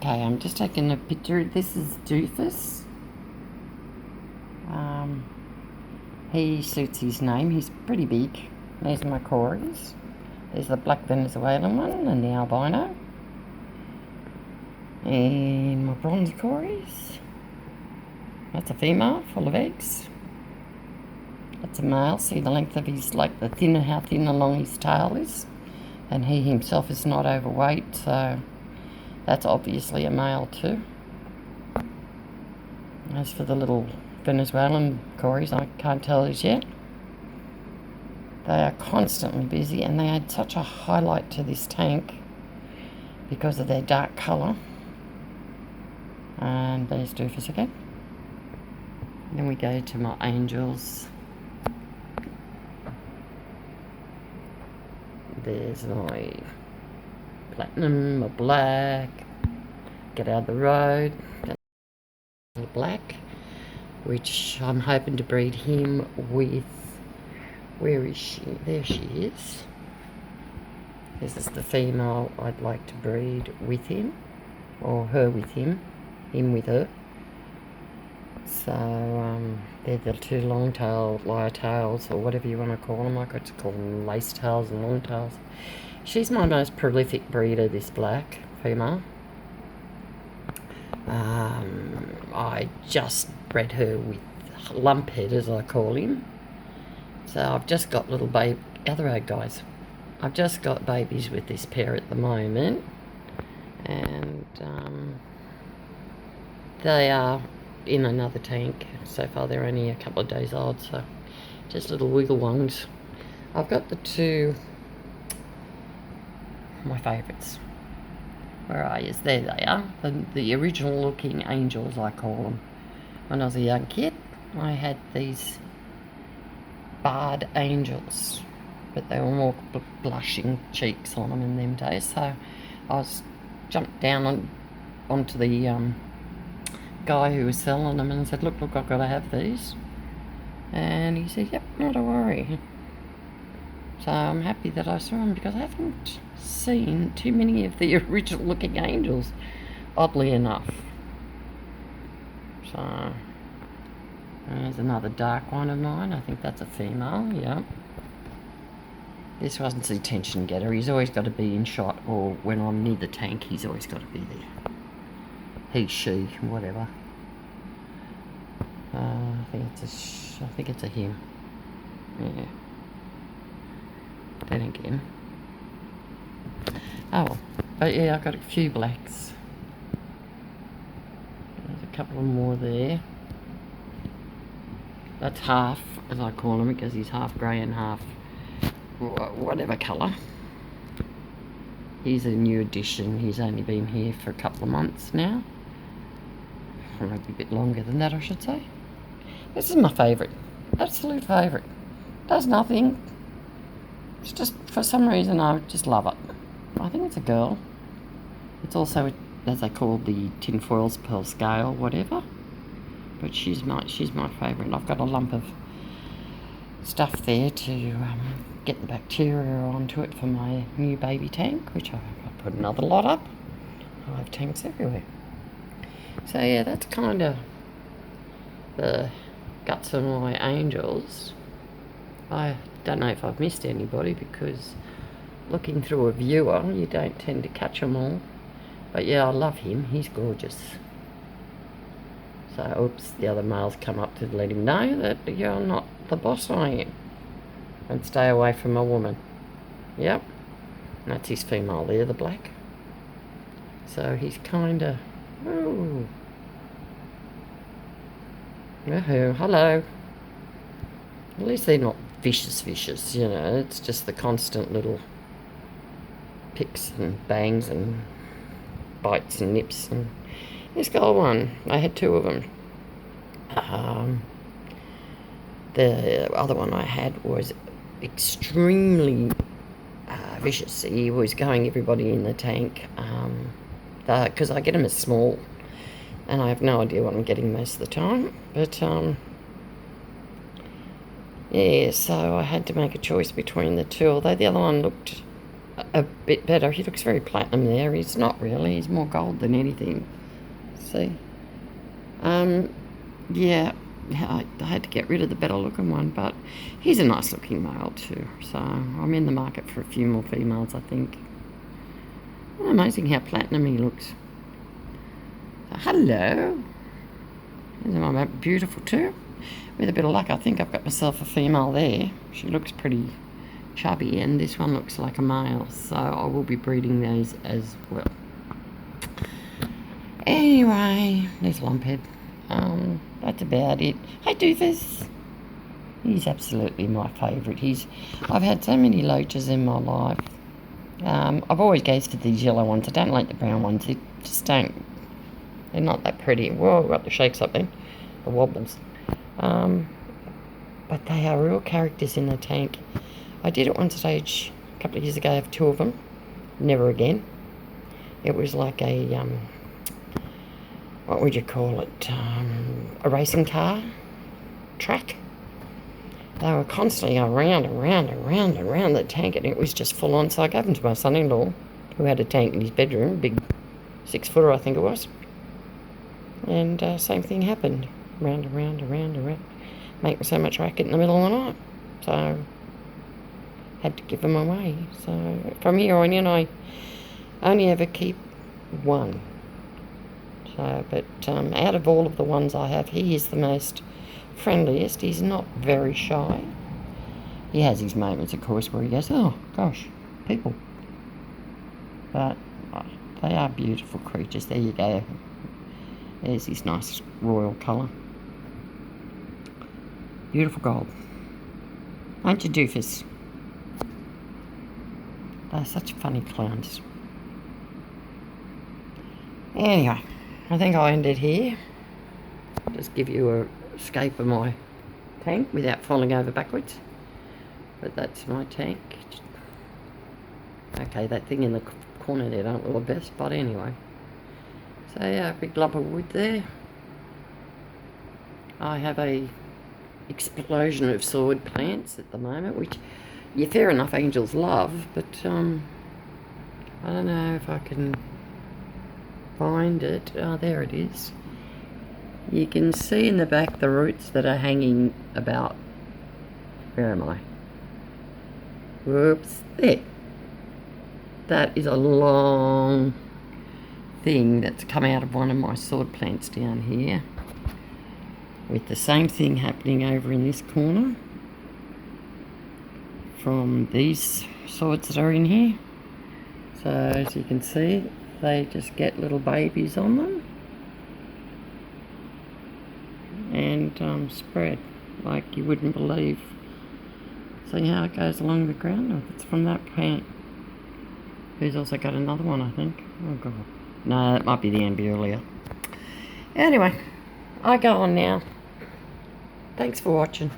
Okay, I'm just taking a picture. This is Doofus. He suits his name. He's pretty big. There's my Cories. There's the black Venezuelan one and the albino. And my bronze Cories. That's a female, full of eggs. That's a male. See the length of his, like how thin along his tail is. And he himself is not overweight, so that's obviously a male too. As for the little Venezuelan Cories, I can't tell as yet. They are constantly busy, and they add such a highlight to this tank because of their dark colour. And there's Doofus again. Then we go to my angels. There's my platinum, my black. Get out of the road. That's black, which I'm hoping to breed him with. Where is she? There she is. This is the female I'd like to breed with him, or her with him with her. So they're the two long-tailed lyre tails, or whatever you want to call them. I could call them lace tails and long tails. She's my most prolific breeder, this black female. I just bred her with Lumphead, as I call him. So I've just got little baby, other egg guys. I've just got babies with this pair at the moment, and they are in another tank. So far they're only a couple of days old, so just little wiggle ones. I've got the two, my favourites. Where are you? There they are. The original looking angels, I call them. When I was a young kid, I had these barred angels, but they were more blushing cheeks on them in them days. So I jumped down onto the guy who was selling them and said, look, I've got to have these. And he said, yep, not a worry. So I'm happy that I saw them, because I haven't seen too many of the original looking angels, oddly enough. So there's another dark one of mine. I think that's a female, yeah. This wasn't the attention getter. He's always got to be in shot, or when I'm near the tank, he's always got to be there. He, she, whatever. I think it's a him. Yeah. Then again. Oh well. But yeah, I've got a few blacks. There's a couple more there. That's half, as I call him, because he's half grey and half whatever colour. He's a new addition. He's only been here for a couple of months now. Or maybe a bit longer than that, I should say. This is my favourite. Absolute favourite. Does nothing. It's just, for some reason, I just love it. I think it's a girl. It's also, as they call the tinfoil's pearl scale, whatever. But she's my favourite. I've got a lump of stuff there to get the bacteria onto it for my new baby tank, which I've put another lot up. I have tanks everywhere. So yeah, that's kind of the guts of my angels. I don't know if I've missed anybody, because looking through a viewer, you don't tend to catch them all. But yeah, I love him. He's gorgeous. So, oops, the other male's come up to let him know that you're not the boss I am. And stay away from a woman. Yep. And that's his female there, the black. So he's kind of... Ooh. Oh, hello. At least they're not vicious, you know. It's just the constant little picks and bangs and bites and nips. And this gold one, I had two of them. The other one I had was extremely vicious. He was going everybody in the tank, because I get them as small, and I have no idea what I'm getting most of the time. But yeah, so I had to make a choice between the two, although the other one looked a bit better. He looks very platinum there. He's not really. He's more gold than anything. See? Yeah, I had to get rid of the better looking one, but he's a nice looking male too. So I'm in the market for a few more females, I think. Amazing how platinum he looks. So, hello. Isn't my beautiful too? With a bit of luck, I think I've got myself a female there. She looks pretty chubby, and this one looks like a male, so I will be breeding those as well. Anyway, there's Lumphead. That's about it. Hey, Doofus. He's absolutely my favourite. I've had so many loaches in my life. I've always gazed for these yellow ones. I don't like the brown ones. They just don't. They're not that pretty. Whoa, I've got the shakes up there. The wobbles. But they are real characters in the tank. I did at one stage, a couple of years ago, have 2 of them. Never again. It was like a, what would you call it? A racing car track. They were constantly around the tank, and it was just full on. So I gave them to my son-in-law, who had a tank in his bedroom, big 6-footer, I think it was. And same thing happened. Round. Making so much racket in the middle of the night. So, had to give them away. So, from here on in, I only ever keep one. So, but out of all of the ones I have, he is the most friendliest. He's not very shy. He has his moments, of course, where he goes, oh, gosh, people. But they are beautiful creatures. There you go. There's his nice royal colour. Beautiful gold. Aren't you, Doofus? They're such funny clowns. Anyway, I think I'll end it here. Just give you a escape of my tank without falling over backwards. But that's my tank. Okay, that thing in the corner there don't look the best, but anyway. So yeah, big lump of wood there. I have a explosion of sword plants at the moment, which, yeah, fair enough, angels love, but I don't know if I can find it. Oh, there it is. You can see in the back the roots that are hanging about. Where am I? Whoops, there. That is a long thing that's come out of one of my sword plants down here, with the same thing happening over in this corner from these swords that are in here. So as you can see, they just get little babies on them and spread like you wouldn't believe. See how it goes along the ground? Oh, it's from that plant. Who's also got another one, I think. Oh god. No, that might be the Ambulia. Anyway, I go on now. Thanks for watching.